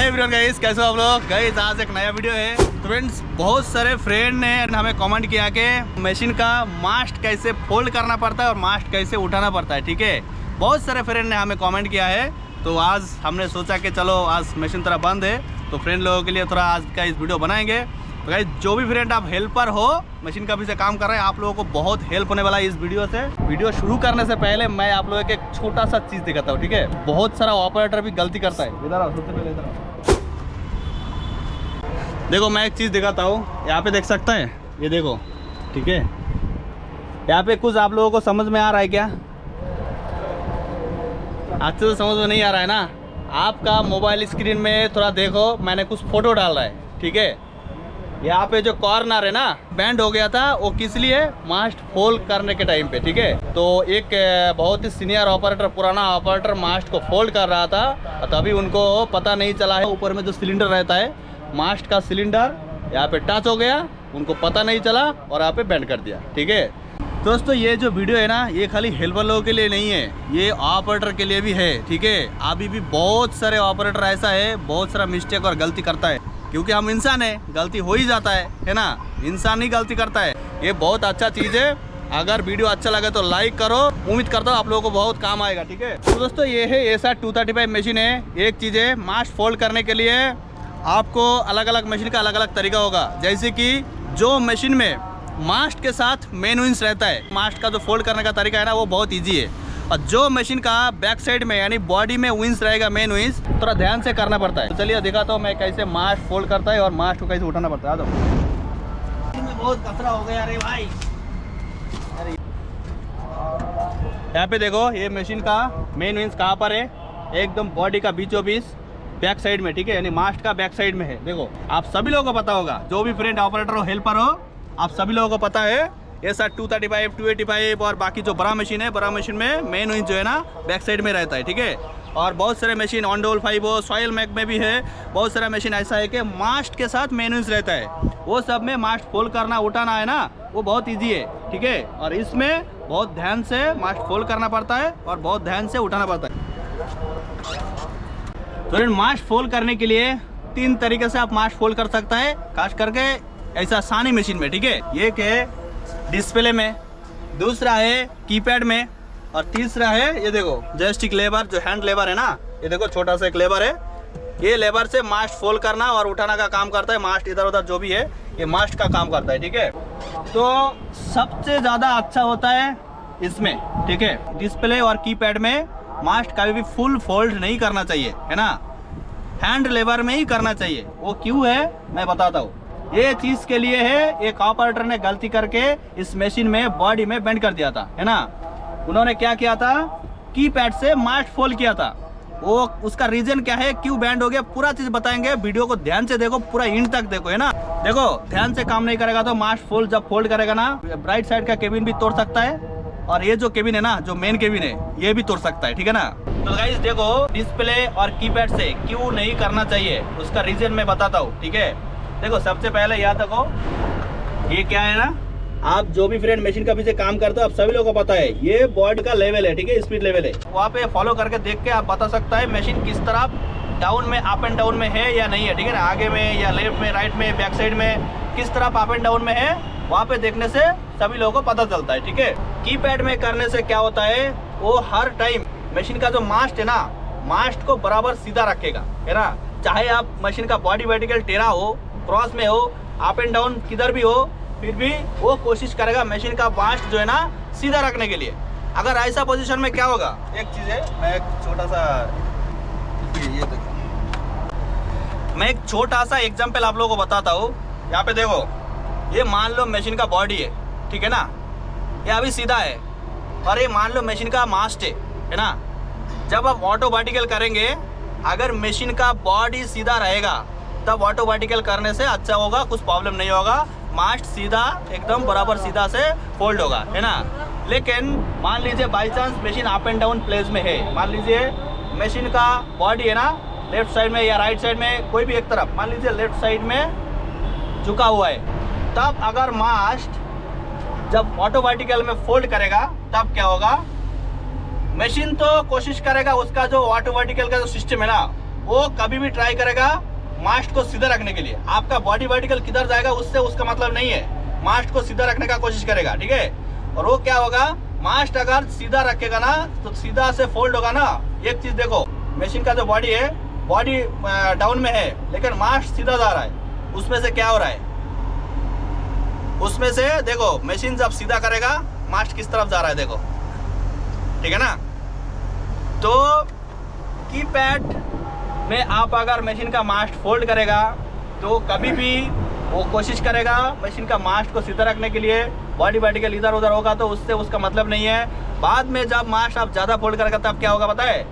Everyone guys, कैसे हो आप लोग? गाइस आज एक नया वीडियो है। तो फ्रेंड्स, बहुत सारे फ्रेंड ने हमें कमेंट किया कि मशीन का मास्ट कैसे फोल्ड करना पड़ता है और मास्ट कैसे उठाना पड़ता है। ठीक है, बहुत सारे फ्रेंड ने हमें कमेंट किया है। तो आज हमने सोचा कि चलो आज मशीन थोड़ा बंद है तो फ्रेंड लोगों के लिए थोड़ा आज का इस वीडियो बनाएंगे। तो गाइस जो भी फ्रेंड आप हेल्पर हो, मशीन का भी से काम कर रहे हैं, आप लोगों को बहुत हेल्प होने वाला है इस वीडियो से। वीडियो शुरू करने से पहले मैं आप लोगों को एक छोटा सा चीज़ दिखाता हूँ। ठीक है, बहुत सारा ऑपरेटर भी गलती करता है। इधर आओ, सबसे पहले इधर आओ। देखो मैं एक चीज़ दिखाता हूँ, यहाँ पे देख सकता है, ये देखो। ठीक है, यहाँ पे कुछ आप लोगों को समझ में आ रहा है क्या? अच्छे से समझ में नहीं आ रहा है ना? आपका मोबाइल स्क्रीन में थोड़ा देखो, मैंने कुछ फोटो डाल रहा है। ठीक है, यहाँ पे जो कॉर्नर है ना बैंड हो गया था, वो किस लिए? मास्ट फोल्ड करने के टाइम पे। ठीक है, तो एक बहुत ही सीनियर ऑपरेटर, पुराना ऑपरेटर मास्ट को फोल्ड कर रहा था, तभी उनको पता नहीं चला है। ऊपर में जो सिलेंडर रहता है, मास्ट का सिलेंडर यहाँ पे टच हो गया, उनको पता नहीं चला और यहाँ पे बैंड कर दिया। ठीक है दोस्तों, ये जो वीडियो है ना, ये खाली हेल्पर लोगों के लिए नहीं है, ये ऑपरेटर के लिए भी है। ठीक है, अभी भी बहुत सारे ऑपरेटर ऐसा है, बहुत सारा मिस्टेक और गलती करता है, क्योंकि हम इंसान है, गलती हो ही जाता है ना? इंसान ही गलती करता है। ये बहुत अच्छा चीज़ है। अगर वीडियो अच्छा लगे तो लाइक करो, उम्मीद करता हूँ आप लोगों को बहुत काम आएगा। ठीक है, तो दोस्तों ये है ऐसा 235 मशीन है। एक चीज़ है, मास्ट फोल्ड करने के लिए आपको अलग अलग मशीन का अलग अलग तरीका होगा। जैसे कि जो मशीन में मास्ट के साथ मेन विंस रहता है, मास्ट का जो फोल्ड करने का तरीका है ना, वो बहुत ईजी है। और जो मशीन का बैक साइड में यानी बॉडी में विंस रहेगा, मेन विंस, थोड़ा ध्यान से करना पड़ता है। तो चलिए दिखाता हूँ मैं कैसे मास्ट फोल्ड करता है और मास्ट को कैसे उठाना पड़ता है। आ जाओ, बहुत कचरा हो गया। अरे भाई, अरे यहाँ पे देखो, ये मशीन का मेन विंस कहाँ पर है? एकदम बॉडी का बीचों बीच बैक साइड में। ठीक है, यानी मास्ट का बैक साइड में है। देखो, आप सभी लोगों को पता होगा, जो भी फ्रेंड ऑपरेटर हो, हेल्पर हो, आप सभी लोगों को पता है। ऐसा 235, 285 और बाकी जो बड़ा मशीन है, बड़ा मशीन में मेन विंस जो है ना बैक साइड में रहता है। ठीक है, और बहुत सारे मशीन ऑनडोल 5 हो, सॉयल मैक में भी है, बहुत सारा मशीन ऐसा है कि मास्ट के साथ मेन विंस रहता है। वो सब में मास्ट फोल्ड करना, उठाना है ना, वो बहुत ईजी है। ठीक है, और इसमें बहुत ध्यान से मास्ट फोल्ड करना पड़ता है और बहुत ध्यान से उठाना पड़ता है। तो मास्ट फोल्ड करने के लिए 3 तरीके से आप मास्ट फोल्ड कर सकता है, खास करके ऐसा आसानी मशीन में। ठीक है, एक है डिस्प्ले में, दूसरा है कीपैड में, और तीसरा है ये देखो जॉयस्टिक लेवर, जो हैंड लेवर है ना, ये देखो छोटा सा एक लेवर है। ये लेवर से मास्ट फोल्ड करना और उठाना का काम करता है। मास्ट इधर उधर जो भी है, ये मास्ट का काम करता है। ठीक है, तो सबसे ज़्यादा अच्छा होता है इसमें। ठीक है, डिस्प्ले और कीपैड में मास्ट कभी भी फुल फोल्ड नहीं करना चाहिए, है ना? हैंड लेवर में ही करना चाहिए। वो क्यों है मैं बताता हूँ। ये चीज़ के लिए है, एक ऑपरेटर ने गलती करके इस मशीन में बॉडी में बेंड कर दिया था, है ना? उन्होंने क्या किया था? कीपैड से मास्ट फोल्ड किया था। वो उसका रीजन क्या है, क्यों बैंड हो गया, पूरा चीज़ बताएंगे। वीडियो को ध्यान से देखो, पूरा एंड तक देखो, है ना? देखो, ध्यान से काम नहीं करेगा तो मास्ट फोल्ड जब फोल्ड करेगा ना, राइट साइड का केबिन भी तोड़ सकता है, और ये जो केबिन है ना, जो मेन केबिन है, ये भी तोड़ सकता है। ठीक है ना? तो गाइस देखो, डिस्प्ले और कीपैड से क्यों नहीं करना चाहिए, उसका रीजन मैं बताता हूँ। ठीक है, देखो सबसे पहले याद रखो, ये क्या है ना, आप जो भी फ्रेंड मशीन का पीछे काम करते हो, आप सभी लोगों को पता है, ये बॉडी का लेवल है। ठीक है, स्पीड लेवल है। वहाँ पे फॉलो करके देख के आप बता सकता है मशीन किस तरह डाउन में, अप एंड डाउन में है या नहीं है। ठीक है ना, आगे में या लेफ्ट में, राइट में, बैक साइड में किस तरह अप एंड डाउन में है, वहाँ पे देखने से सभी लोगों को पता चलता है। ठीक है, कीपैड में करने से क्या होता है, वो हर टाइम मशीन का जो मास्ट है ना, मास्ट को बराबर सीधा रखेगा, है ना? चाहे आप मशीन का बॉडी वर्टिकल टेढ़ा हो, क्रॉस में हो, अप एंड डाउन किधर भी हो, फिर भी वो कोशिश करेगा मशीन का मास्ट जो है ना सीधा रखने के लिए। अगर ऐसा पोजीशन में क्या होगा, एक चीज़ है, मैं एक छोटा सा ये देखो, मैं एक छोटा सा एग्जांपल आप लोगों को बताता हूँ। यहाँ पे देखो, ये मान लो मशीन का बॉडी है, ठीक है ना, ये अभी सीधा है, और ये मान लो मशीन का मास्ट है ना? जब आप ऑटो वर्टिकल करेंगे, अगर मशीन का बॉडी सीधा रहेगा तब ऑटो वर्टिकल करने से अच्छा होगा, कुछ प्रॉब्लम नहीं होगा, मास्ट सीधा एकदम बराबर सीधा से फोल्ड होगा, है ना? लेकिन मान लीजिए by chance machine up and down place में है, मान लीजिए मशीन का बॉडी है ना, लेफ्ट साइड में या राइट साइड में, कोई भी एक तरफ, मान लीजिए लेफ्ट साइड में झुका हुआ है, तब अगर मास्ट जब ऑटो वर्टिकल में फोल्ड करेगा तब क्या होगा, मशीन तो कोशिश करेगा उसका जो ऑटो वर्टिकल का जो सिस्टम है ना, वो कभी भी ट्राई करेगा मास्ट को सीधा रखने के लिए। आपका बॉडी वर्टिकल किधर जाएगा उससे उसका मतलब नहीं है, मास्ट को सीधा रखने का कोशिश करेगा, ठीक है। और वो क्या होगा, मास्ट अगर सीधा रखेगा ना तो सीधा से फोल्ड होगा ना। एक चीज देखो, मशीन का जो बॉडी है, बॉडी डाउन में है लेकिन मास्ट सीधा जा रहा है। उसमें से क्या हो रहा है, उसमें से देखो मशीन जब सीधा करेगा मास्ट किस तरफ जा रहा है, देखो, ठीक है ना। तो कीपैड में आप अगर मशीन का मास्ट फोल्ड करेगा तो कभी भी वो कोशिश करेगा मशीन का मास्ट को सीधा रखने के लिए। बॉडी वर्टिकल इधर उधर होगा तो उससे उसका मतलब नहीं है। बाद में जब मास्ट आप ज़्यादा फोल्ड करेगा तब क्या होगा पता है,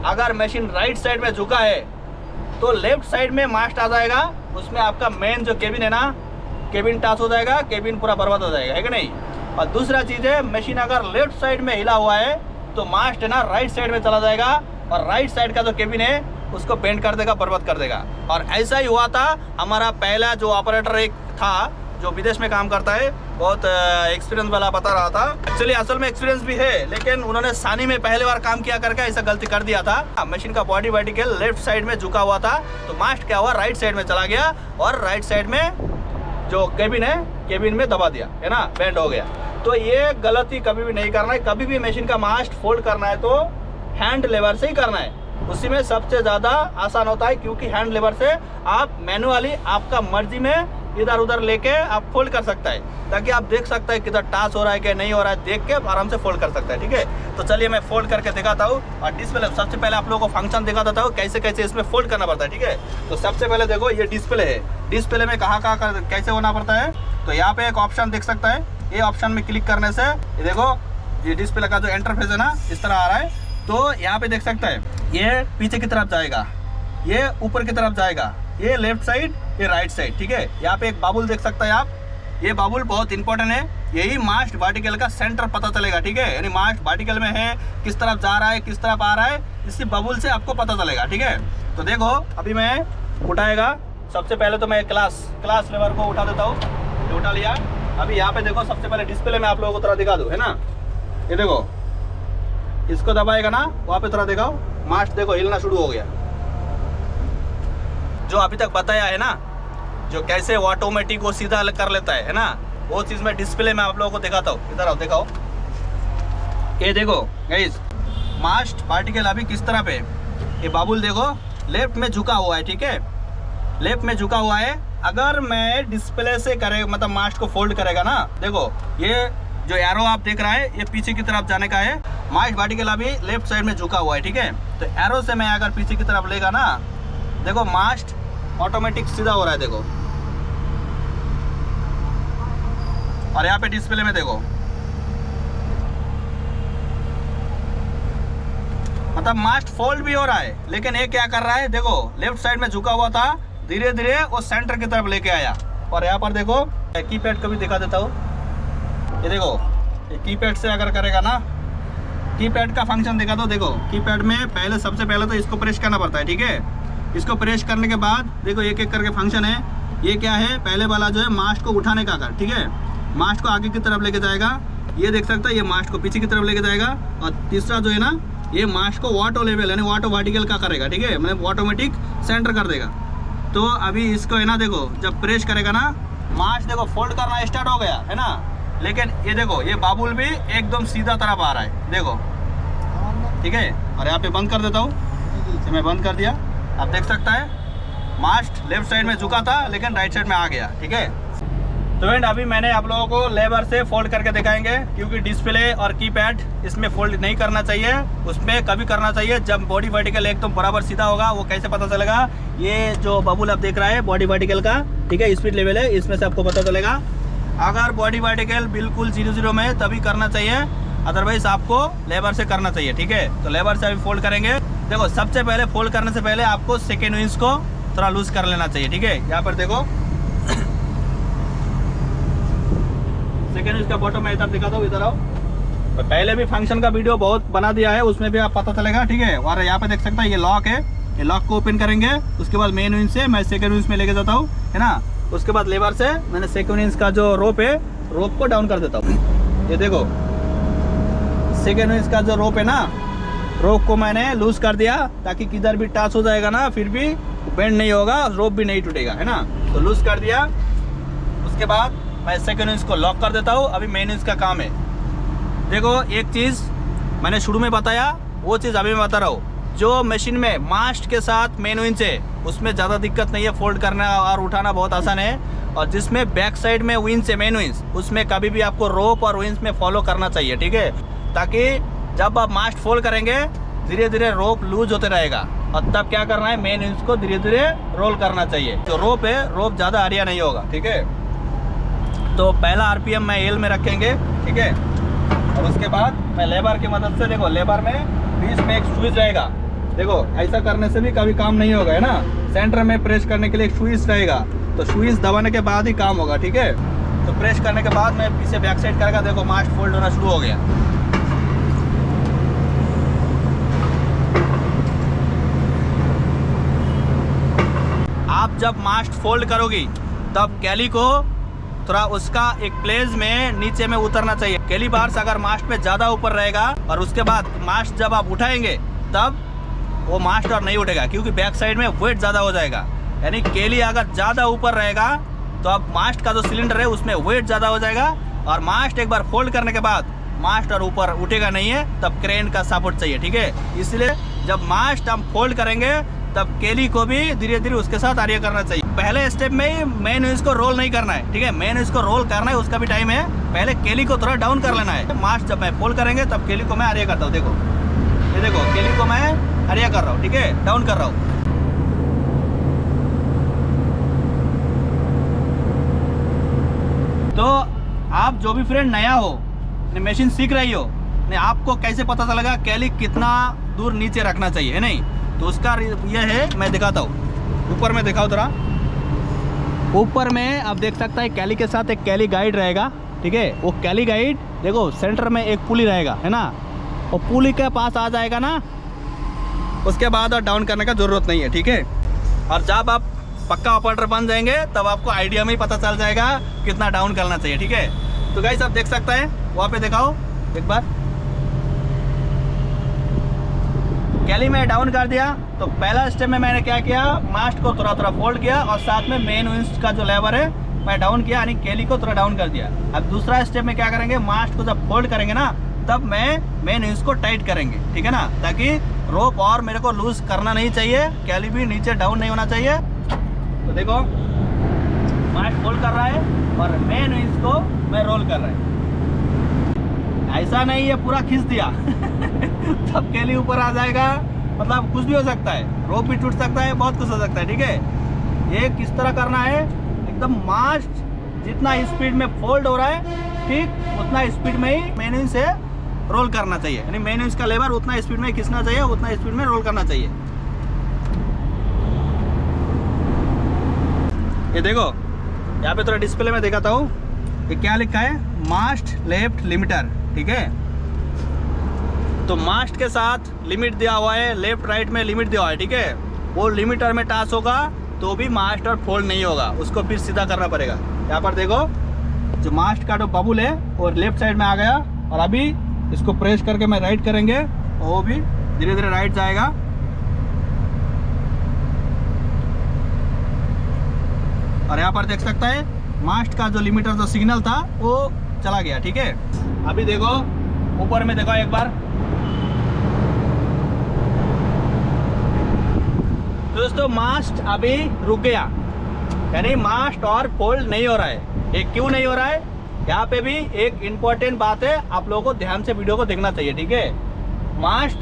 अगर मशीन राइट साइड में झुका है तो लेफ्ट साइड में मास्ट आ जाएगा, उसमें आपका मेन जो केबिन है ना, केबिन टच हो जाएगा, केबिन पूरा बर्बाद हो जाएगा, है कि नहीं। और दूसरा चीज़ है, मशीन अगर लेफ्ट साइड में हिला हुआ है तो मास्ट है ना राइट साइड में चला जाएगा और राइट साइड का जो केबिन है उसको बेंड कर देगा, बर्बाद कर देगा। और ऐसा ही हुआ था, हमारा पहला जो ऑपरेटर एक था जो विदेश में काम करता है, बहुत एक्सपीरियंस वाला बता रहा था। एक्चुअली असल में एक्सपीरियंस भी है, लेकिन उन्होंने सानी में पहले बार काम किया करके ऐसा गलती कर दिया था। मशीन का बॉडी वर्टिकल लेफ्ट साइड में झुका हुआ था तो मास्ट क्या हुआ, राइट साइड में चला गया और राइट साइड में जो केबिन है, केबिन में दबा दिया, है ना, बेंड हो गया। तो ये गलती कभी भी नहीं करना है। कभी भी मशीन का मास्ट फोल्ड करना है तो हैंड लेवर से ही करना है, उसी में सबसे ज़्यादा आसान होता है, क्योंकि हैंड लेवर से आप मैनुअली आपका मर्जी में इधर उधर लेके आप फोल्ड कर सकता है, ताकि आप देख सकते हैं किधर टाच हो रहा है कि नहीं हो रहा है, देख के आराम से फोल्ड कर सकता है, ठीक है। तो चलिए मैं फोल्ड करके दिखाता हूँ और डिस्प्ले सबसे पहले आप लोगों को फंक्शन दिखा देता हूँ कैसे कैसे इसमें फोल्ड करना पड़ता है, ठीक है। तो सबसे पहले देखो ये डिस्प्ले है, डिस्प्ले में कहाँ कैसे होना पड़ता है। तो यहाँ पे एक ऑप्शन दिख सकता है, ये ऑप्शन में क्लिक करने से ये देखो ये डिस्प्ले का जो इंटरफेस है ना इस तरह आ रहा है। तो यहाँ पे देख सकता है ये पीछे की तरफ जाएगा, ये ऊपर की तरफ जाएगा, ये लेफ्ट साइड, ये राइट साइड, ठीक है। यहाँ पे एक बाबुल देख सकते हैं आप, ये बाबुल बहुत इंपॉर्टेंट है, यही मास्ट वर्टिकल का सेंटर पता चलेगा, ठीक है। यानी मास्ट वर्टिकल में है, किस तरफ जा रहा है, किस तरफ आ रहा है, इसी बाबुल से आपको पता चलेगा, ठीक है। तो देखो अभी मैं उठाएगा, सबसे पहले तो मैं क्लास लेवर को उठा देता हूँ, ये उठा लिया। अभी यहाँ पे देखो सबसे पहले डिस्प्ले में आप लोगों को थोड़ा दिखा दूँ, है ना, ये देखो इसको दबाएगा ना, वहाँ पे थोड़ा दिखाओ, मास्ट देखो हिलना शुरू हो गया। जो अभी तक बताया है ना, जो कैसे ऑटोमेटिक को सीधा कर लेता है ना, वो चीज़ मैं डिस्प्ले में आप लोगों को दिखाता हूँ। इधर आओ, दिखाओ, ये देखो गाइस मास्ट पार्टिकल अभी किस तरह पे, ये बाबुल देखो लेफ्ट में झुका हुआ है, ठीक है, लेफ्ट में झुका हुआ है। अगर मैं डिस्प्ले से करे मतलब मास्ट को फोल्ड करेगा ना, देखो ये जो एरो आप देख रहा है ये पीछे की तरफ जाने का है, मास्ट वर्टिकल अभी लेफ्ट साइड में झुका हुआ है, ठीक है। तो एरो से मैं अगर पीछे की तरफ लेगा ना, देखो मास्ट ऑटोमेटिक सीधा हो रहा है, देखो। और यहाँ पे डिस्प्ले में देखो मतलब मास्ट फोल्ड भी हो रहा है, लेकिन ये क्या कर रहा है, देखो लेफ्ट साइड में झुका हुआ था, धीरे धीरे वो सेंटर की तरफ लेके आया। और यहाँ पर देखो कीपैड को भी दिखा देता हूँ, ये देखो ये कीपैड से अगर करेगा ना, कीपैड का फंक्शन दिखा दो। देखो कीपैड में पहले सबसे पहले तो इसको प्रेस करना पड़ता है, ठीक है। इसको प्रेस करने के बाद देखो एक एक करके फंक्शन है। ये क्या है, पहले वाला जो है मास्ट को उठाने का कर, ठीक है, मास्ट को आगे की तरफ लेके जाएगा, ये देख सकता है, ये मास्ट को पीछे की तरफ लेके जाएगा। और तीसरा जो है ना, ये मास्ट को ऑटो लेवल यानी ऑटो वर्टिकल का करेगा, ठीक है, मतलब ऑटोमेटिक सेंटर कर देगा। तो अभी इसको है ना, देखो जब प्रेस करेगा ना, मास्ट देखो फोल्ड करना स्टार्ट हो गया, है ना। लेकिन ये देखो ये बाबुल भी एकदम सीधा तरफ आ रहा है, देखो, ठीक है। और यहाँ पे बंद कर देता हूँ, मैं बंद कर दिया, आप देख सकता है मास्ट लेफ्ट साइड में झुका था लेकिन राइट साइड में आ गया, ठीक है। तो फ्रेंड अभी मैंने आप लोगों को लेवर से फोल्ड करके दिखाएंगे, क्योंकि डिस्प्ले और कीपैड इसमें फोल्ड नहीं करना चाहिए, उसमें कभी करना चाहिए जब बॉडी वर्टिकल एकदम बराबर सीधा होगा। वो कैसे पता चलेगा, ये जो बबुल आप देख रहा है बॉडी वर्टिकल का, ठीक है, स्पीड लेवल है, इसमें से आपको पता चलेगा। अगर बॉडी वर्टिकल बिल्कुल 0-0 में है तभी करना चाहिए, अदरवाइज आपको लेवर से करना चाहिए, ठीक है। तो लेवर से अभी फोल्ड करेंगे। देखो सबसे पहले फोल्ड करने से पहले आपको सेकेंड विंग्स को थोड़ा लूज कर लेना चाहिए, ठीक है। यहाँ पर देखो सेकेंड विंग्स का बॉटम मैं इधर दिखा दो, इधर आओ। तो पहले भी फंक्शन का वीडियो बहुत बना दिया है, उसमें भी आप पता चलेगा, ठीक है। और यहाँ पे देख सकता है ये लॉक है, ये लॉक को ओपन करेंगे, उसके बाद मेन विंग से मैं सेकेंड विंग्स में लेके जाता हूँ, है ना। उसके बाद लेवर से मैंने सेकेंड विंग्स का जो रोप है, रोप को डाउन कर देता हूँ। ये देखो सेकेंड विंग्स का जो रोप है ना, रोप को मैंने लूज कर दिया ताकि किधर भी टच हो जाएगा ना फिर भी बेंड नहीं होगा, रोप भी नहीं टूटेगा, है ना। तो लूज कर दिया। उसके बाद मैं सेकेंड इंच को लॉक कर देता हूँ। अभी मेन इंच का काम है। देखो एक चीज़ मैंने शुरू में बताया, वो चीज़ अभी मैं बता रहा हूँ। जो मशीन में मास्ट के साथ मेन विंच है उसमें ज़्यादा दिक्कत नहीं है, फोल्ड करना और उठाना बहुत आसान है। और जिसमें बैक साइड में विंच है मेन विंच, उसमें कभी भी आपको रोप और विंच में फॉलो करना चाहिए, ठीक है। ताकि जब आप मास्ट फोल्ड करेंगे धीरे धीरे रोप लूज होते रहेगा और तब क्या करना है, मेन विंच को धीरे धीरे रोल करना चाहिए। जो रोप है, रोप ज़्यादा हरिया नहीं होगा, ठीक है। तो पहला आरपीएम मैं एल में रखेंगे, ठीक है। और उसके बाद मैं लेबर की मदद से, देखो लेबर में बीच में एक स्विच रहेगा। देखो ऐसा करने से भी कभी काम नहीं होगा, है ना। सेंटर में प्रेस करने के लिए एक स्विच रहेगा, तो स्विच दबाने के बाद ही काम होगा, ठीक है। तो प्रेस करने के बाद मैं पीछे बैक साइड करेगा, देखो मास्ट फोल्ड होना शुरू हो गया। आप जब मास्ट फोल्ड करोगी तब कैली को थोड़ा उसका एक प्लेस में नीचे में उतरना चाहिए। कैली बार्स अगर मास्ट पे ज़्यादा ऊपर रहेगा और उसके बाद मास्ट जब आप उठाएंगे तब वो मास्ट और नहीं उठेगा, क्योंकि बैक साइड में वेट ज़्यादा हो जाएगा। यानी कैली अगर ज़्यादा ऊपर रहेगा तो अब मास्ट का जो सिलेंडर है उसमें वेट ज़्यादा हो जाएगा और मास्ट एक बार फोल्ड करने के बाद मास्ट और ऊपर उठेगा नहीं है, तब क्रेन का सपोर्ट चाहिए, ठीक है। इसलिए जब मास्ट हम फोल्ड करेंगे तब कैली को भी धीरे धीरे उसके साथ आर्य करना चाहिए। पहले स्टेप में ही मेन विंच को रोल नहीं करना है, ठीक है। मेन विंच को रोल करना है, उसका भी टाइम है। पहले कैली को थोड़ा डाउन कर लेना है। मास्ट जब मैं फोल्ड करेंगे तब कैली को मैं आर्य करता हूँ। देखो ये देखो कैली को मैं आर्य कर रहा हूँ, ठीक है, डाउन कर रहा हूँ। तो आप जो भी फ्रेंड नया हो, मशीन सीख रही हो, आपको कैसे पता चलेगा कैली कितना दूर नीचे रखना चाहिए, है नहीं। तो उसका यह है, मैं दिखाता हूँ। ऊपर में दिखाओ थोड़ा। ऊपर में आप देख सकता है कैली के साथ एक कैली गाइड रहेगा, ठीक है। वो कैली गाइड देखो सेंटर में एक पुली रहेगा, है ना। वो पुली के पास आ जाएगा ना, उसके बाद और डाउन करने का ज़रूरत नहीं है, ठीक है। और जब आप पक्का ऑपरेटर बन जाएंगे तब आपको आइडिया में ही पता चल जाएगा कितना डाउन करना चाहिए, ठीक है। तो गाइस आप देख सकते हैं, वहाँ पे दिखाओ एक बार। कैली में डाउन कर दिया। तो पहला स्टेप में मैंने क्या किया, मास्ट को थोड़ा थोड़ा फोल्ड किया और साथ में मेन विंच का जो लेवर है मैं डाउन किया, यानी कैली को थोड़ा डाउन कर दिया। अब दूसरा स्टेप में क्या करेंगे, मास्ट को जब फोल्ड करेंगे ना तब मैं मेन विंच को टाइट करेंगे, ठीक है ना। ताकि रोप और मेरे को लूज करना नहीं चाहिए, कैली भी नीचे डाउन नहीं होना चाहिए। तो देखो मास्ट फोल्ड कर रहा है और मेन विंच को मैं रोल कर रहा है। ऐसा नहीं है पूरा खींच दिया तब कैली ऊपर आ जाएगा, मतलब कुछ भी हो सकता है, रोप भी टूट सकता है, बहुत कुछ हो सकता है, ठीक है। ये किस तरह करना है, एकदम मास्ट जितना स्पीड में फोल्ड हो रहा है ठीक उतना स्पीड में ही मेन विंच से रोल करना चाहिए। यानी मेन विंच का लेवर उतना स्पीड में खींचना चाहिए, उतना स्पीड में रोल करना चाहिए। ये देखो यहाँ पे थोड़ा डिस्प्ले में दिखाता हूँ, ये क्या लिखा है, मास्ट लेफ्ट लिमिटर, ठीक है। तो मास्ट के साथ लिमिट दिया हुआ है, लेफ्ट राइट में लिमिट दिया हुआ है, ठीक है। वो लिमिटर में टच होगा तो भी मास्ट और फोल्ड नहीं होगा, उसको फिर सीधा करना पड़ेगा। यहाँ पर देखो जो मास्ट का जो बबुल है वो लेफ्ट साइड में आ गया और अभी इसको प्रेस करके मैं राइट करेंगे, वो भी धीरे धीरे राइट जाएगा। और यहाँ पर देख सकता है मास्ट का जो लिमिटर जो सिग्नल था वो चला गया, ठीक है। अभी देखो ऊपर में देखो एक बार, दोस्तों मास्ट अभी रुक गया, यानी मास्ट और फोल्ड नहीं हो रहा है। ये क्यों नहीं हो रहा है, यहाँ पे भी एक इम्पोर्टेंट बात है, आप लोगों को ध्यान से वीडियो को देखना चाहिए, ठीक है। मास्ट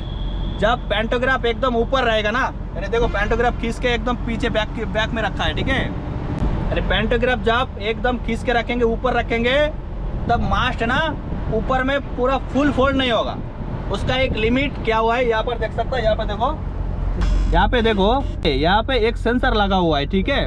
जब पैंटोग्राफ एकदम ऊपर रहेगा ना, यानी देखो पैंटोग्राफ खींच के एकदम पीछे बैक में रखा है, ठीक है। अरे पैंटोग्राफ जब एकदम खींच के रखेंगे, ऊपर रखेंगे, तब मास्ट है ना ऊपर में पूरा फुल फोल्ड नहीं होगा। उसका एक लिमिट क्या हुआ है, यहाँ पर देख सकता है, यहाँ पे देखो, यहाँ पे देखो, यहाँ पे एक सेंसर लगा हुआ है, ठीक है।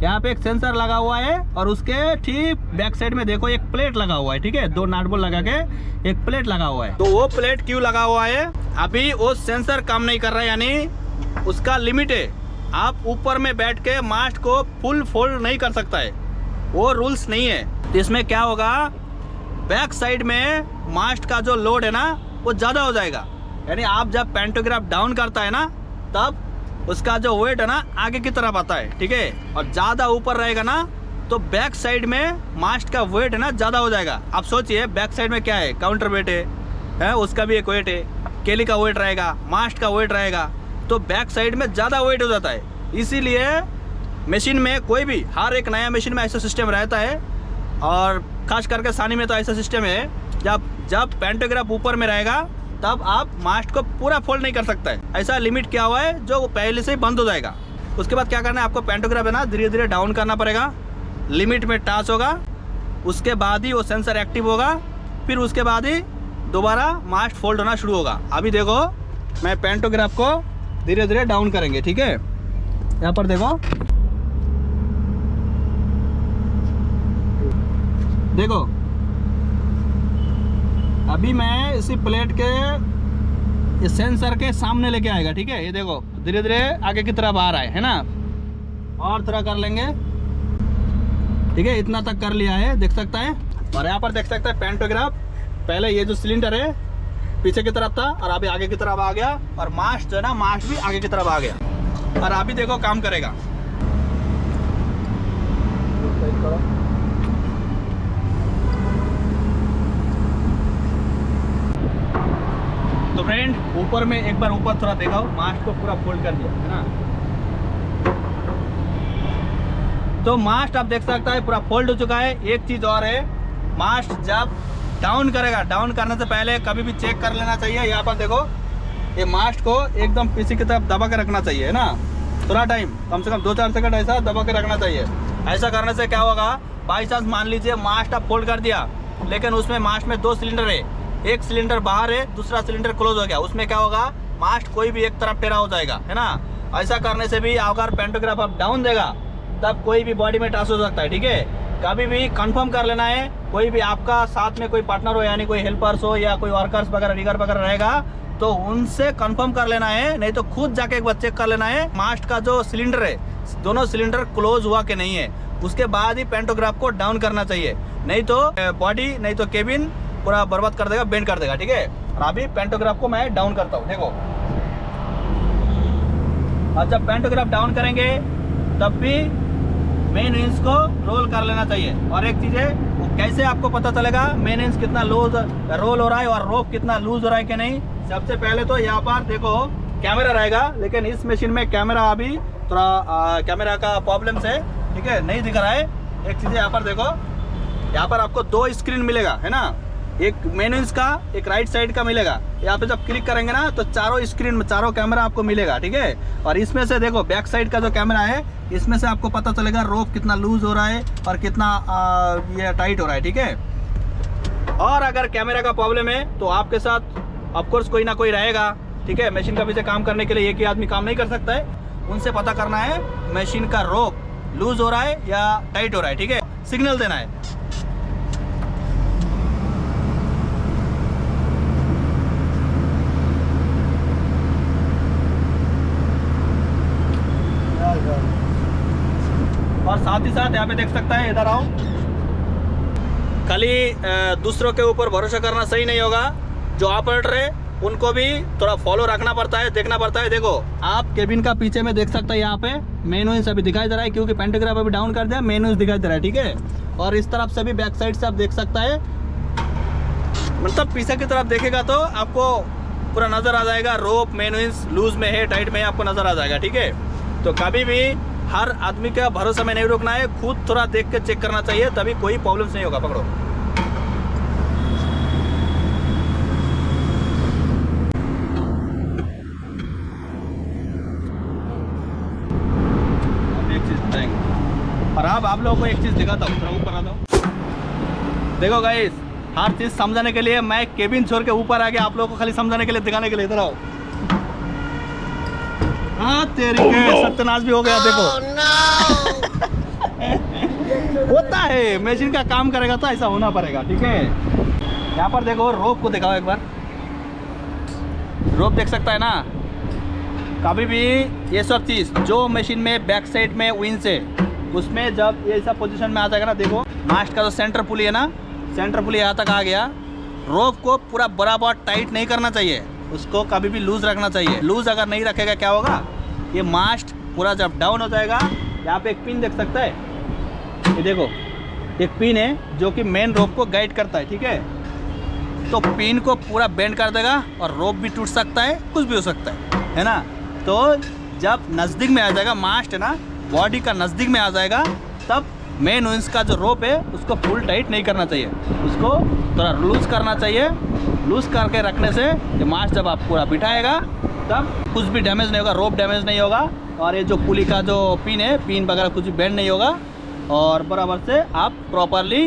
यहाँ पे एक सेंसर लगा हुआ है और उसके ठीक बैक साइड में देखो एक प्लेट लगा हुआ है, ठीक है। दो नाट बोल्ट लगा के एक प्लेट लगा हुआ है। तो वो प्लेट क्यों लगा हुआ है, अभी वो सेंसर काम नहीं कर रहा है, यानी उसका लिमिट है। आप ऊपर में बैठ के मास्ट को फुल फोल्ड नहीं कर सकता है, वो रूल्स नहीं है। तो इसमें क्या होगा, बैक साइड में मास्ट का जो लोड है ना वो ज़्यादा हो जाएगा, यानी आप जब पैंटोग्राफ डाउन करता है ना, तब उसका जो वेट है ना आगे की तरफ आता है, ठीक है। और ज़्यादा ऊपर रहेगा ना तो बैक साइड में मास्ट का वेट है ना ज़्यादा हो जाएगा। आप सोचिए बैक साइड में क्या है, काउंटर वेट है, उसका भी एक वेट है, केली का वेट रहेगा, मास्ट का वेट रहेगा, तो बैक साइड में ज़्यादा वेट हो जाता है। इसीलिए मशीन में कोई भी हर एक नया मशीन में ऐसा सिस्टम रहता है, और खास करके सानी में तो ऐसा सिस्टम है जब पैंटोग्राफ ऊपर में रहेगा तब आप मास्ट को पूरा फोल्ड नहीं कर सकता है। ऐसा लिमिट किया हुआ है जो पहले से ही बंद हो जाएगा। उसके बाद क्या करना है, आपको पैंटोग्राफ है ना धीरे धीरे डाउन करना पड़ेगा, लिमिट में टच होगा, उसके बाद ही वो सेंसर एक्टिव होगा, फिर उसके बाद ही दोबारा मास्ट फोल्ड होना शुरू होगा। अभी देखो मैं पैंटोग्राफ को धीरे धीरे डाउन करेंगे, ठीक है। यहाँ पर देखो देखो अभी मैं इसी प्लेट के इस सेंसर के सामने लेके आएगा, ठीक है। ये देखो धीरे धीरे आगे की तरफ आ रहा है ना, और थोड़ा कर लेंगे, ठीक है। इतना तक कर लिया है, देख सकता है। और यहाँ पर देख सकता है पैंटोग्राफ पहले ये जो सिलेंडर है पीछे की तरफ था और अभी आगे की तरफ आ गया, और मास्ट जो है ना मास्ट भी आगे की तरफ आ गया, और अभी देखो काम करेगा। तो फ्रेंड ऊपर में एक बार ऊपर थोड़ा देखा, मास्ट को पूरा फोल्ड कर दिया है ना, तो मास्ट आप देख सकता है पूरा फोल्ड हो चुका है। एक चीज और है, मास्ट जब डाउन करेगा, डाउन करने से पहले कभी भी चेक कर लेना चाहिए। यहाँ पर देखो ये मास्ट को एकदम पीछे की तरफ दबा के रखना चाहिए, है ना, थोड़ा टाइम कम से कम 2-4 सेकंड ऐसा दबा के रखना चाहिए। ऐसा करने से क्या होगा, बाई चांस मान लीजिए मास्ट आप फोल्ड कर दिया, लेकिन उसमें मास्ट में 2 सिलेंडर है, एक सिलेंडर बाहर है, दूसरा सिलेंडर क्लोज हो गया, उसमें क्या होगा, मास्ट कोई भी एक तरफ टेढ़ा हो जाएगा, है ना। ऐसा करने से भी अगर पैंटोग्राफ आप डाउन देगा तब कोई भी बॉडी में टच हो सकता है, ठीक है। कभी भी कंफर्म कर लेना है, कोई भी आपका साथ में कोई पार्टनर हो, यानी कोई हेल्पर्स हो या कोई वर्कर्स वगैरह रिगर वगैरह रहेगा, तो उनसे कंफर्म कर लेना है, नहीं तो खुद जाके एक बार चेक कर लेना है मास्ट का जो सिलेंडर है, दोनों सिलेंडर क्लोज हुआ कि नहीं है, उसके बाद ही पैंटोग्राफ को डाउन करना चाहिए। नहीं तो बॉडी नहीं तो केबिन पूरा बर्बाद कर देगा, बेंड कर देगा, ठीक है। और अभी पैंटोग्राफ को मैं डाउन करता हूँ, देखो। और जब पैंटोग्राफ डाउन करेंगे तब भी मेन इंच को रोल कर लेना चाहिए। और एक चीज़ है, वो कैसे आपको पता चलेगा मेन इंच कितना लूज रोल हो रहा है और रोप कितना लूज हो रहा है कि नहीं। सबसे पहले तो यहाँ पर देखो कैमरा रहेगा, लेकिन इस मशीन में कैमरा अभी थोड़ा कैमरा का प्रॉब्लम से, ठीक है, नहीं दिख रहा है। एक चीज़ यहाँ पर देखो, यहाँ पर आपको 2 स्क्रीन मिलेगा, है ना, एक मेन इंच का, एक राइट साइड का मिलेगा। यहाँ पे जब क्लिक करेंगे ना तो चारों स्क्रीन में चारों कैमरा आपको मिलेगा, ठीक है। और इसमें से देखो बैक साइड का जो कैमरा है, इसमें से आपको पता चलेगा रोप कितना लूज हो रहा है और कितना ये टाइट हो रहा है, ठीक है। और अगर कैमरा का प्रॉब्लम है तो आपके साथ ऑफकोर्स कोई ना कोई रहेगा, ठीक है। मशीन का पीछे काम करने के लिए एक ही आदमी काम नहीं कर सकता है, उनसे पता करना है मशीन का रोप लूज हो रहा है या टाइट हो रहा है, ठीक है, सिग्नल देना है। और साथ ही साथ यहाँ पे देख सकता है, इधर आओ, खाली दूसरों के ऊपर भरोसा करना सही नहीं होगा। जो ऑपरेटर है उनको भी थोड़ा फॉलो रखना पड़ता है, देखना पड़ता है। देखो आप केबिन का पीछे में देख सकते हैं, यहाँ पे मेन इंच अभी दिखाई दे रहा है, क्योंकि पैंटोग्राफ अभी डाउन कर दिया, मेन इंच दिखाई दे रहा है, ठीक है। और इस तरफ से भी बैक साइड से आप देख सकता है, मतलब पीछे की तरफ देखेगा तो आपको पूरा नजर आ जाएगा, रोप मेन इंच लूज में है, टाइट में है, आपको नजर आ जाएगा, ठीक है। तो कभी भी हर आदमी का भरोसा में नहीं रुकना है, खुद थोड़ा देख के चेक करना चाहिए, तभी कोई प्रॉब्लम नहीं होगा। पकड़ो, एक चीज बताएंगे। और अब आप लोगों को एक चीज दिखाता हूँ, थोड़ा ऊपर आ जाओ। देखो गाइस, हर चीज समझाने के लिए मैं केबिन छोड़ के ऊपर आ गया, आप लोगों को खाली समझाने के लिए, दिखाने के लिए। इधर आओ। हाँ तेरी के सत्यानाश भी हो गया, देखो। होता है, मशीन का काम करेगा तो ऐसा होना पड़ेगा, ठीक है। यहाँ पर देखो, रोप को दिखाओ एक बार, रोप देख सकता है ना। कभी भी ये सब चीज़ जो मशीन में बैक साइड में विंच है, उसमें जब ये सब पोजीशन में आ जाएगा ना, देखो मास्ट का जो सेंटर पुली है ना, सेंटर पुली यहाँ तक आ गया, रोप को पूरा बराबर टाइट नहीं करना चाहिए, उसको कभी भी लूज रखना चाहिए। लूज अगर नहीं रखेगा क्या होगा, ये मास्ट पूरा जब डाउन हो जाएगा। यहाँ पे एक पिन देख सकता है, ये देखो एक पिन है जो कि मेन रोप को गाइड करता है, ठीक है। तो पिन को पूरा बेंड कर देगा और रोप भी टूट सकता है, कुछ भी हो सकता है ना। तो जब नज़दीक में आ जाएगा मास्ट है ना, बॉडी का नज़दीक में आ जाएगा, तब मेन विंग्स का जो रोप है उसको फुल टाइट नहीं करना चाहिए, उसको थोड़ा लूज करना चाहिए। लूज करके रखने से ये मास्ट जब आप पूरा बिठाएगा तब कुछ भी डैमेज नहीं होगा, रोप डैमेज नहीं होगा, और ये जो पुली का जो पिन है, पिन वगैरह कुछ भी बेंड नहीं होगा, और बराबर से आप प्रॉपरली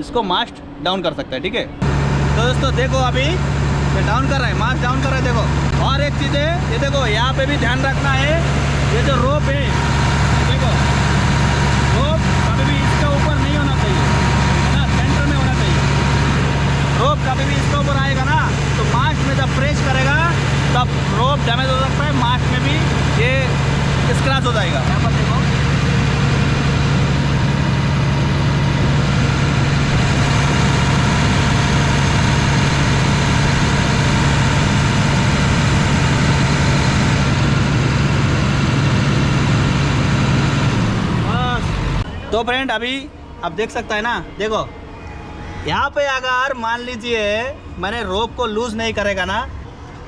इसको मास्ट डाउन कर सकते हैं, ठीक है। तो दोस्तों देखो अभी ये डाउन कर रहा है, मास्ट डाउन कर रहा है, देखो। और एक चीज़ है, ये देखो यहाँ पे भी ध्यान रखना है, ये जो रोप है देखो, रोप कभी भी इसके ऊपर नहीं होना चाहिए, है ना, सेंटर में होना चाहिए। रोप कभी भी इसके ऊपर आएगा ना तो मास्ट में जब प्रेस करेगा तब रोप डैमेज हो सकता है, मास्ट में भी ये स्क्रैच हो जाएगा। यहाँ पर देखो तो फ्रेंड अभी आप देख सकता है ना, देखो यहाँ पे अगर मान लीजिए मैंने रोप को लूज नहीं करेगा ना,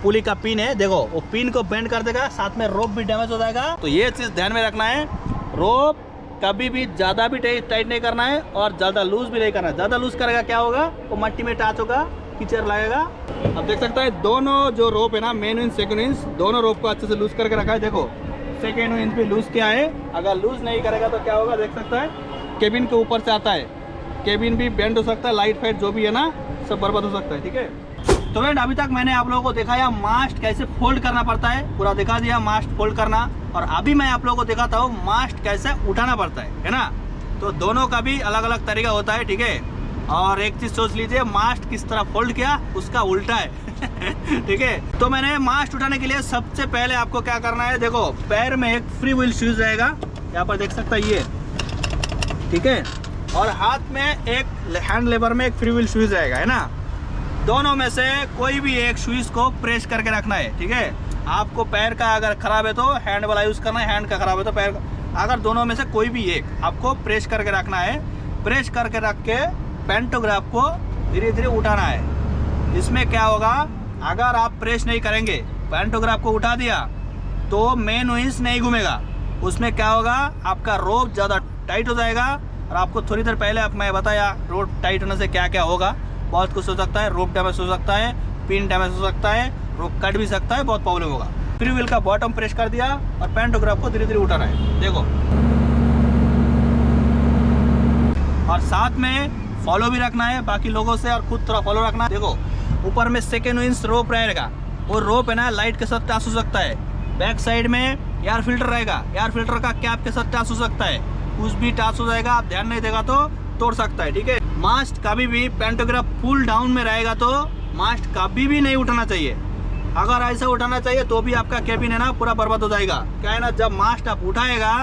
पुली का पिन है देखो, वो पिन को बेंड कर देगा, साथ में रोप भी डैमेज हो जाएगा। तो ये चीज़ ध्यान में रखना है, रोप कभी भी ज़्यादा भी टाइट नहीं करना है और ज़्यादा लूज भी नहीं करना है। ज़्यादा लूज करेगा क्या होगा, वो मट्टी में टच होगा, कीचड़ लगेगा। अब देख सकता है दोनों जो रोप है ना, मेन विंग सेकेंड विंग, दोनों रोप को अच्छे से लूज करके रखा है। देखो सेकेंड विंग भी लूज किया है, अगर लूज नहीं करेगा तो क्या होगा, देख सकता है केबिन के ऊपर से आता है, केबिन भी बेंड हो सकता है, लाइट फाइट जो भी है ना सब बर्बाद हो सकता है, ठीक है। तो फ्रेंड अभी तक मैंने आप लोगों को दिखाया मास्ट कैसे फोल्ड करना पड़ता है, पूरा दिखा दिया मास्ट फोल्ड करना, और अभी मैं आप लोगों को दिखाता हूँ मास्ट कैसे उठाना पड़ता है ना। तो दोनों का भी अलग अलग तरीका होता है, ठीक है। और एक चीज़ सोच लीजिए, मास्ट किस तरह फोल्ड किया उसका उल्टा है ठीक है। तो मैंने मास्ट उठाने के लिए सबसे पहले आपको क्या करना है, देखो पैर में एक फ्री व्हील शूज रहेगा, यहाँ पर देख सकता है ये, ठीक है, और हाथ में एक हैंड लेबर में एक फ्री व्हील शूज रहेगा, है ना। दोनों में से कोई भी एक शूज को प्रेस करके रखना है, ठीक है। आपको पैर का अगर खराब है तो हैंड वाला यूज़ करना है, हैंड का खराब है तो पैर का, अगर दोनों में से कोई भी एक आपको प्रेस करके रखना है। प्रेस करके रख के पेंटोग्राफ को धीरे धीरे उठाना है। इसमें क्या होगा, अगर आप प्रेस नहीं करेंगे, पेंटोग्राफ को उठा दिया तो मेन विंग्स नहीं घूमेगा, उसमें क्या होगा, आपका रोप ज़्यादा टाइट हो जाएगा। और आपको थोड़ी देर पहले मैं बताया रोप टाइट होने से क्या क्या होगा, बहुत कुछ हो सकता है, रोप डैमेज हो सकता है, पिन डैमेज हो सकता है, रोप कट भी सकता है, बहुत प्रॉब्लम होगा। फ्री व्हील का बॉटम प्रेस कर दिया और पेंटोग्राफ को धीरे धीरे उठाना है, देखो। और साथ में फॉलो भी रखना है बाकी लोगों से, और खुद थोड़ा फॉलो रखना है। देखो ऊपर में सेकेंड विंग्स रोप रहेगा, वो रोप है ना लाइट के साथ टच हो सकता है। बैक साइड में एयर फिल्टर रहेगा, एयर फिल्टर का कैप के साथ टच हो सकता है, कुछ भी टच हो जाएगा, आप ध्यान नहीं देगा तो तोड़ सकता है, ठीक है। मास्ट कभी भी पेंटोग्राफ फुल डाउन में रहेगा तो मास्ट कभी भी नहीं उठाना चाहिए। अगर ऐसा उठाना चाहिए तो भी आपका केबिन है ना पूरा बर्बाद हो जाएगा। क्या है ना, जब मास्ट आप उठाएगा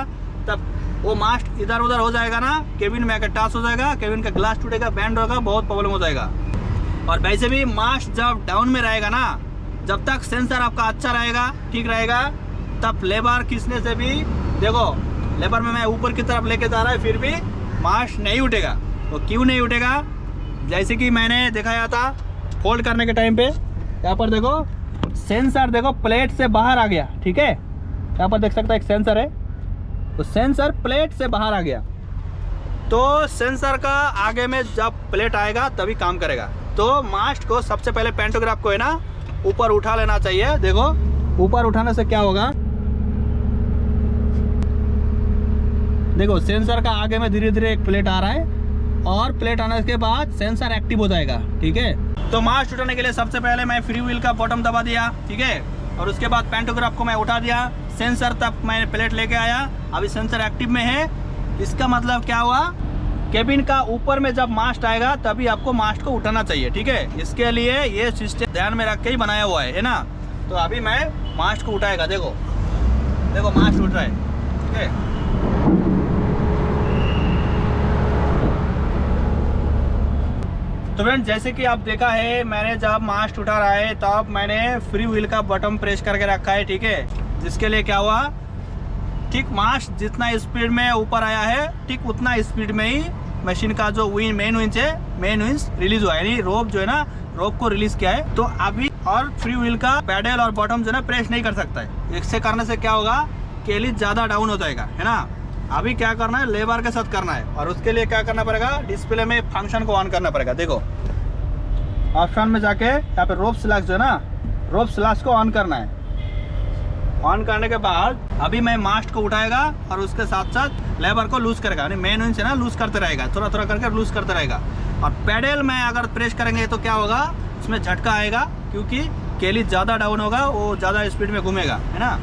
तब वो मास्ट इधर उधर हो जाएगा ना, केबिन में आकर टच हो जाएगा, केबिन का ग्लास टूटेगा, बैंड होगा, बहुत प्रॉब्लम हो जाएगा। और वैसे भी मास्ट जब डाउन में रहेगा ना, जब तक सेंसर आपका अच्छा रहेगा, ठीक रहेगा, तब लेबर खींचने से भी, देखो लेबर में मैं ऊपर की तरफ लेके जा रहा है, फिर भी मास्ट नहीं उठेगा। तो क्यों नहीं उठेगा, जैसे कि मैंने दिखाया था फोल्ड करने के टाइम पे, यहाँ पर देखो सेंसर, देखो प्लेट से बाहर आ गया, ठीक है। यहाँ पर देख सकता है एक सेंसर है, तो सेंसर प्लेट से बाहर आ गया, तो सेंसर का आगे में जब प्लेट आएगा तभी काम करेगा। तो मास्ट को सबसे पहले पेंटोग्राफ को है ना ऊपर उठा लेना चाहिए। देखो ऊपर उठाने से क्या होगा, देखो सेंसर का आगे में धीरे धीरे एक प्लेट आ रहा है, और प्लेट आने के बाद सेंसर एक्टिव हो जाएगा, ठीक है। तो मास्ट उठाने के लिए सबसे पहले मैं फ्री व्हील का बॉटम दबा दिया, ठीक है, और उसके बाद पेंटोग्राफ को मैं उठा दिया, सेंसर तक मैं प्लेट लेके आया, अभी सेंसर एक्टिव में है। इसका मतलब क्या हुआ, केबिन का ऊपर में जब मास्ट आएगा तभी आपको मास्ट को उठाना चाहिए, ठीक है। इसके लिए ये सिस्टम ध्यान में रख के ही बनाया हुआ है ना। तो अभी मैं मास्ट को उठाएगा, देखो देखो मास्ट उठ रहा है, ठीक है। तो फ्रेंड जैसे कि आप देखा है, मैंने जब मास्ट उठा रहा है तब मैंने फ्री व्हील का बटन प्रेस करके रखा है, ठीक है। जिसके लिए क्या हुआ, ठीक मास्ट जितना स्पीड में ऊपर आया है ठीक उतना स्पीड में ही मशीन का जो मेन विंच है, मेन विंच रिलीज हुआ, यानी रोप जो है ना, रोप को रिलीज किया है। तो अभी और फ्री व्हील का पैडल और बॉटम जो है ना प्रेस नहीं कर सकता है। इससे करने से क्या होगा, केली ज़्यादा डाउन हो जाएगा, है ना। अभी क्या करना है, लेबर के साथ करना है, और उसके लिए क्या करना पड़ेगा, डिस्प्ले में फंक्शन को ऑन करना पड़ेगा। देखो ऑप्शन में जाके यहाँ पे रोप स्लैश जो है ना, रोप स्लैश को ऑन करना है। ऑन करने के बाद अभी मैं मास्ट को उठाएगा और उसके साथ साथ लेबर को लूज करेगा, यानी मेन विंच है ना लूज करते रहेगा, थोड़ा थोड़ा करके लूज करते रहेगा। और पैडल में अगर प्रेस करेंगे तो क्या होगा, उसमें झटका आएगा, क्योंकि केली ज़्यादा डाउन होगा, वो ज़्यादा स्पीड में घूमेगा, है ना।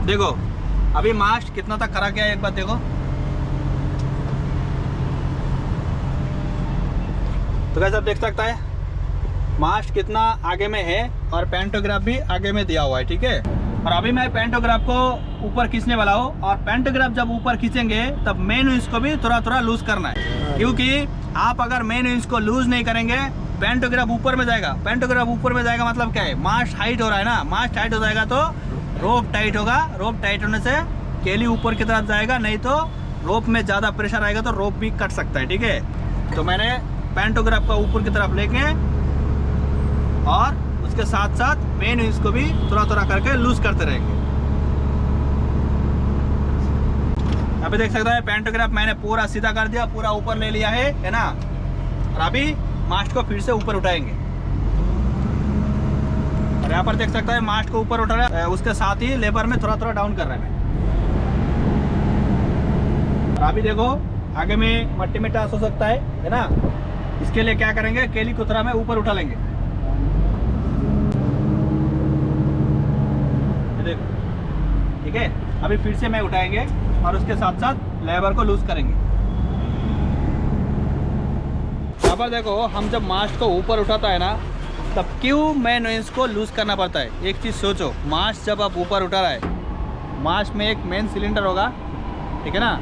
देखो अभी मास्ट कितना तक खड़ा किया है, एक बार देखो। तो कैसे आप देख सकता है मास्ट कितना आगे में है और पेंटोग्राफ भी आगे में दिया हुआ है, ठीक है। और अभी मैं पेंटोग्राफ को ऊपर खींचने वाला हूँ, और पेंटोग्राफ जब ऊपर खींचेंगे तब मेन विंच को भी थोड़ा थोड़ा लूज करना है, क्योंकि आप अगर मेन विंच को लूज नहीं करेंगे पेंटोग्राफ ऊपर में जाएगा। पेंटोग्राफ ऊपर में जाएगा मतलब क्या है, मास्ट हाइट हो रहा है ना, मास्ट हाइट हो जाएगा तो रोप टाइट होगा, रोप टाइट होने से केली ऊपर की तरफ जाएगा, नहीं तो रोप में ज़्यादा प्रेशर आएगा तो रोप भी कट सकता है, ठीक है। तो मैंने पेंटोग्राफ को ऊपर की तरफ लेके और उसके साथ साथ मेन विंच को भी थोड़ा थोड़ा करके लूज करते रहेंगे। अभी देख सकते हैं पेंटोग्राफ मैंने पूरा सीधा कर दिया, पूरा ऊपर ले लिया है ना। और अभी मास्ट को फिर से ऊपर उठाएंगे, और यहाँ पर देख सकता है मास्ट को ऊपर उठा रहा है, उसके साथ ही लेबर में थोड़ा थोड़ा डाउन कर रहा है। और अभी देखो आगे में मट्टी में टास हो सकता है ना। इसके लिए क्या करेंगे, केली को थोड़ा में ऊपर उठा लेंगे, देखो ठीक है। अभी फिर से मैं उठाएंगे और उसके साथ साथ लेबर को लूज करेंगे। यहाँ पर देखो हम जब मास्ट को ऊपर उठाता है ना, तब क्यों मेन विंच को लूज करना पड़ता है। एक चीज़ सोचो, मास्ट जब आप ऊपर उठा रहा है, मास्ट में एक मेन सिलेंडर होगा, ठीक है ना।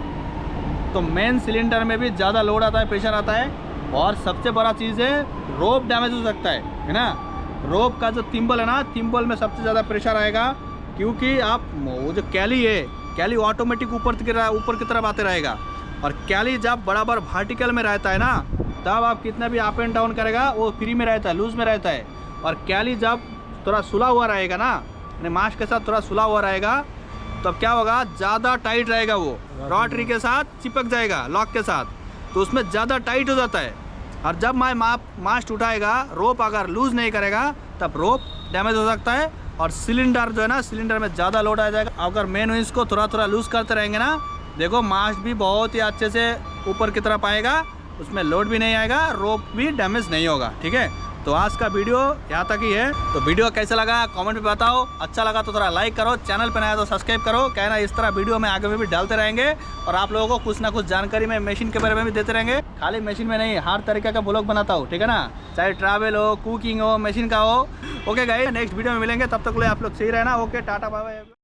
तो मेन सिलेंडर में भी ज़्यादा लोड आता है, प्रेशर आता है, और सबसे बड़ा चीज़ है रोप डैमेज हो सकता है ना। रोप का जो थिम्बल है ना, थिम्बल में सबसे ज़्यादा प्रेशर आएगा, क्योंकि आप वो जो कैली है, कैली ऑटोमेटिक ऊपर की तरफ आते रहेगा। और कैली जब बराबर वर्टिकल में रहता है ना, तब आप कितना भी अप एंड डाउन करेगा वो फ्री में रहता है, लूज में रहता है। और कैली जब थोड़ा सुला हुआ रहेगा ना, यानी मास्ट के साथ थोड़ा सुला हुआ रहेगा, तब क्या होगा, ज़्यादा टाइट रहेगा, वो रोटरी के साथ चिपक जाएगा लॉक के साथ, तो उसमें ज़्यादा टाइट हो जाता है। और जब मैं मास्ट उठाएगा, रोप अगर लूज नहीं करेगा तब रोप डैमेज हो सकता है, और सिलेंडर जो है ना, सिलेंडर में ज़्यादा लोड आ जाएगा। अगर मेन विंच को थोड़ा थोड़ा लूज करते रहेंगे ना, देखो मास्ट भी बहुत ही अच्छे से ऊपर की तरफ आएगा, उसमें लोड भी नहीं आएगा, रोप भी डैमेज नहीं होगा, ठीक है। तो आज का वीडियो यहाँ तक ही है। तो वीडियो कैसा लगा कमेंट में बताओ, अच्छा लगा तो थोड़ा लाइक करो, चैनल पर नया तो सब्सक्राइब करो, क्या ना इस तरह वीडियो में आगे में भी डालते रहेंगे, और आप लोगों को कुछ ना कुछ जानकारी मैं मशीन के बारे में भी देते रहेंगे। खाली मशीन में नहीं, हर तरीके का ब्लॉग बनाता हूँ, ठीक है ना, चाहे ट्रैवल हो, कुकिंग हो, मशीन का हो। ओके गाइस, नेक्स्ट वीडियो में मिलेंगे, तब तक ले आप लोग सही रहना। Okay, tata bye bye.